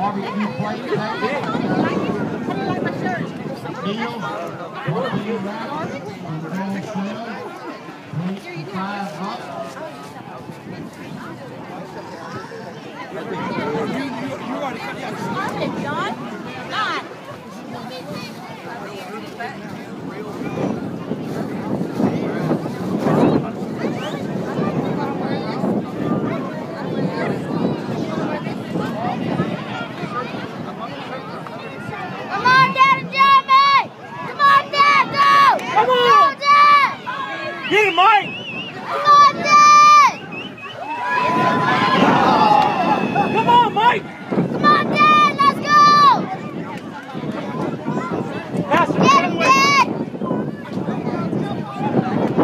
barbecue plate table. Meals, barbecue wraps, control shells, plates 5 up. You already cut that. Stop it, John. God. Come on, Dad and Jeremy! Come on, Dad, go! Come on! Go, Dad! Get him, Mike! Come on, Dad! Come on, Mike! Come on, Dad, let's go! Pass it, Get him, way. Dad!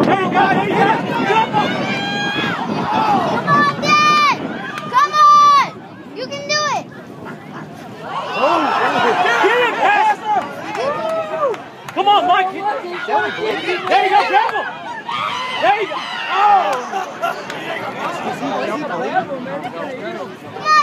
There you go, there you go! Jump up! Come on, Dad! Come on! You can do it! Get him, pass! Come on, Mike! There you go, grab him! There you go! Oh! Come on!